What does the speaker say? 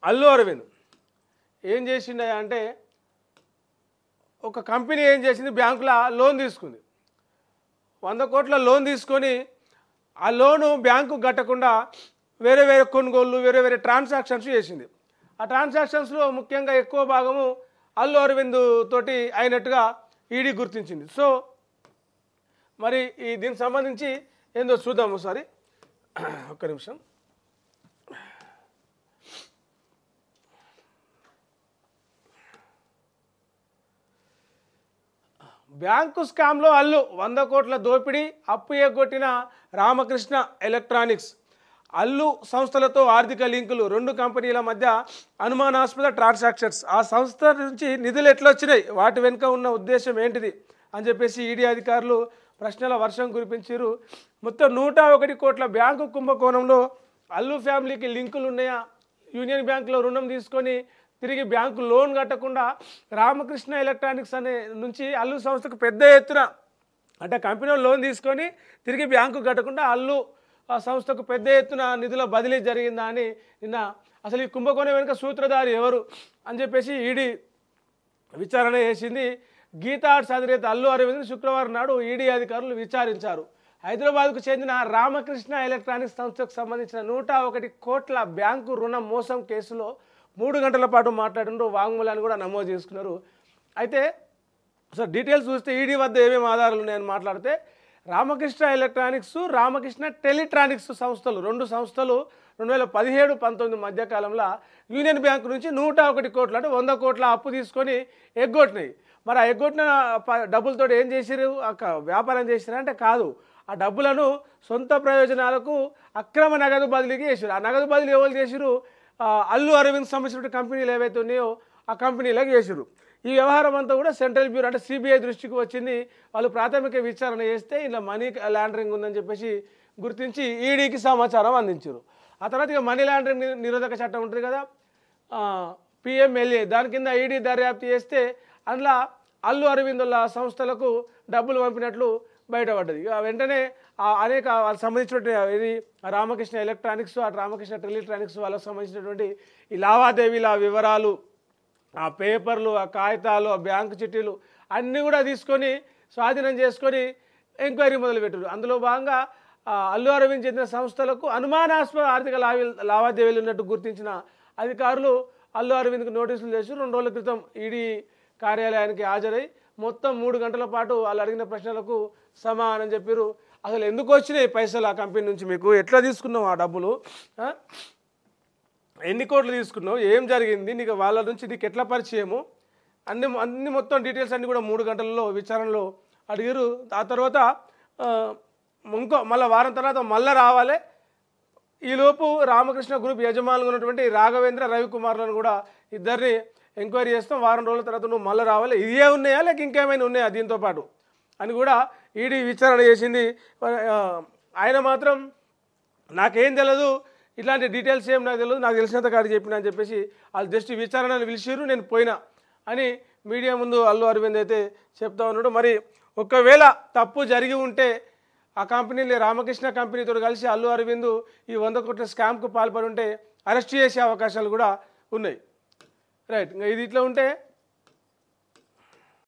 అల్లు అరవింద్ ఏం చేసిండ అంటే ఒక కంపెనీ ఏం చేసింది, బ్యాంకులో లోన్ తీసుకుంది. 100 కోట్ల లోన్ తీసుకొని ఆ లోను బ్యాంకు కట్టకుండా వేరే వేరే కొనుగోళ్ళు వేరే వేరే ట్రాన్సాక్షన్స్ చేసింది. ఆ ట్రాన్సాక్షన్స్లో ముఖ్యంగా ఎక్కువ భాగము అల్లు అరవింద్ తోటి అయినట్టుగా ఈడీ గుర్తించింది. సో మరి దీనికి సంబంధించి ఏందో చూద్దాము ఒకసారి. ఒక్క నిమిషం. బ్యాంకు స్కామ్లో అల్లు 100 కోట్ల దోపిడీ, అప్పు ఎగ్గొట్టిన రామకృష్ణ ఎలక్ట్రానిక్స్. అల్లు సంస్థలతో ఆర్థిక లింకులు, 2 కంపెనీల మధ్య అనుమానాస్పద ట్రాన్సాక్షన్స్. ఆ సంస్థ నుంచి నిధులు ఎట్లా వచ్చినాయి, వాటి వెనుక ఉన్న ఉద్దేశం ఏంటిది అని చెప్పేసి ఈడీ అధికారులు ప్రశ్నల వర్షం కురిపించారు. మొత్తం 101 కోట్ల బ్యాంకు కుంభకోణంలో అల్లు ఫ్యామిలీకి లింకులు ఉన్నాయా, యూనియన్ బ్యాంకులో రుణం తీసుకొని తిరిగి బ్యాంకు లోన్ కట్టకుండా రామకృష్ణ ఎలక్ట్రానిక్స్ అనే నుంచి అల్లు సంస్థకు పెద్ద ఎత్తున అంటే కంపెనీ లోన్ తీసుకొని తిరిగి బ్యాంకు కట్టకుండా అల్లు ఆ సంస్థకు పెద్ద ఎత్తున నిధుల బదిలీ జరిగిందా అని నిన్న అసలు ఈ కుంభకోణం వెనుక సూత్రధారి ఎవరు అని చెప్పేసి ఈడీ విచారణ చేసింది. గీతా ఆర్ట్స్ అధినేత అల్లు అరవింద్ శుక్రవారం నాడు ఈడీ అధికారులు విచారించారు. హైదరాబాద్కు చెందిన రామకృష్ణ ఎలక్ట్రానిక్స్ సంస్థకు సంబంధించిన 101 కోట్ల బ్యాంకు రుణం మోసం కేసులో 3 గంటల పాటు మాట్లాడినారు. వాంగ్మూలాన్ని కూడా నమోదు చేసుకున్నారు. అయితే సో డీటెయిల్స్ చూస్తే ఈడీ వద్ద ఏమేమి ఆధారాలు ఉన్నాయని మాట్లాడితే రామకృష్ణ ఎలక్ట్రానిక్స్, రామకృష్ణ టెలిట్రానిక్స్ సంస్థలు 2 సంస్థలు 2017-19 మధ్యకాలంలో యూనియన్ బ్యాంకు నుంచి 101 కోట్లు అంటే 100 కోట్ల అప్పు తీసుకొని ఎగ్గొట్టినాయి. మరి ఆ ఎగ్గొట్టిన డబ్బులతో ఏం చేసిరు, వ్యాపారం చేసిరా అంటే కాదు, ఆ డబ్బులను సొంత ప్రయోజనాలకు అక్రమ నగదు బదిలీకి చేసారు. ఆ నగదు బదిలీ ఎవరు చేసిరు, అల్లు అరవింద్ సంబంధించిన కంపెనీలు ఏవైతే ఉన్నాయో ఆ కంపెనీలకు చేసిరు. ఈ వ్యవహారం అంతా కూడా సెంట్రల్ బ్యూరో అంటే సిబిఐ దృష్టికి వచ్చింది. వాళ్ళు ప్రాథమిక విచారణ చేస్తే ఇలా మనీ లాండరింగ్ ఉందని చెప్పేసి గుర్తించి ఈడీకి సమాచారం అందించారు. ఆ తర్వాత ఇక మనీ లాండరింగ్ నిరోధక చట్టం ఉంటుంది కదా, పిఎంఎల్ఏ, దాని కింద ఈడీ దర్యాప్తు చేస్తే అందులో అల్లు అరవిందుల సంస్థలకు డబ్బులు పంపినట్లు బయటపడ్డది. ఇక వెంటనే అనేక వాళ్ళకి సంబంధించినటువంటి ఇది రామకృష్ణ ఎలక్ట్రానిక్స్, రామకృష్ణ టెలిట్రానిక్స్ వాళ్ళకి సంబంధించినటువంటి ఈ లావాదేవీల వివరాలు, ఆ పేపర్లు, ఆ కాగితాలు, ఆ బ్యాంకు చిట్టీలు అన్నీ కూడా తీసుకొని స్వాధీనం చేసుకొని ఎంక్వైరీ మొదలుపెట్టారు. అందులో భాగంగా అల్లు అరవింద్ చెందిన సంస్థలకు అనుమానాస్పద ఆర్థిక లావాదేవీలు ఉన్నట్టు గుర్తించిన అధికారులు అల్లు అరవింద్కు నోటీసులు చేసి 2 రోజుల క్రితం ఈడీ కార్యాలయానికి హాజరై మొత్తం 3 గంటల పాటు వాళ్ళు అడిగిన ప్రశ్నలకు సమాధానం చెప్పారు. అసలు ఎందుకు వచ్చినాయి పైసలు ఆ కంపెనీ నుంచి, మీకు ఎట్లా తీసుకున్నావు ఆ డబ్బులు, ఎన్ని కోట్లు తీసుకున్నావు, ఏం జరిగింది, నీకు వాళ్ళ నుంచి నీకు ఎట్లా పరిచయము, అన్ని మొత్తం డీటెయిల్స్ అన్నీ కూడా 3 గంటలలో విచారణలో అడిగారు. ఆ తర్వాత మళ్ళీ వారం తర్వాత మళ్ళీ రావాలి. ఈలోపు రామకృష్ణ గ్రూప్ యజమానులు ఉన్నటువంటి రాఘవేంద్ర, రవికుమార్లను కూడా ఇద్దరిని ఎంక్వైరీ చేస్తాం, వారం రోజుల తర్వాత నువ్వు మళ్ళీ రావాలి, ఇదే ఉన్నాయా లేక ఇంకేమైనా ఉన్నాయా దీంతో పాటు అని కూడా ఈడీ విచారణ చేసింది. ఆయన మాత్రం నాకేం తెలియదు, ఇట్లాంటి డీటెయిల్స్ ఏం నాకు తెలియదు, నాకు తెలిసినంత కాడికి చెప్పిన అని చెప్పేసి వాళ్ళు జస్ట్ విచారణను పిలిచిరు, నేను పోయినా అని మీడియా ముందు అల్లు అరవింద్ అయితే చెప్తా ఉన్నాడు. మరి ఒకవేళ తప్పు జరిగి ఉంటే ఆ కంపెనీని రామకృష్ణ కంపెనీతో కలిసి అల్లు అరవింద్ ఈ 100 కోట్ల స్కామ్కు పాల్పడి ఉంటే అరెస్ట్ చేసే అవకాశాలు కూడా ఉన్నాయి. రైట్, ఇంకా ఇది ఇట్లా ఉంటే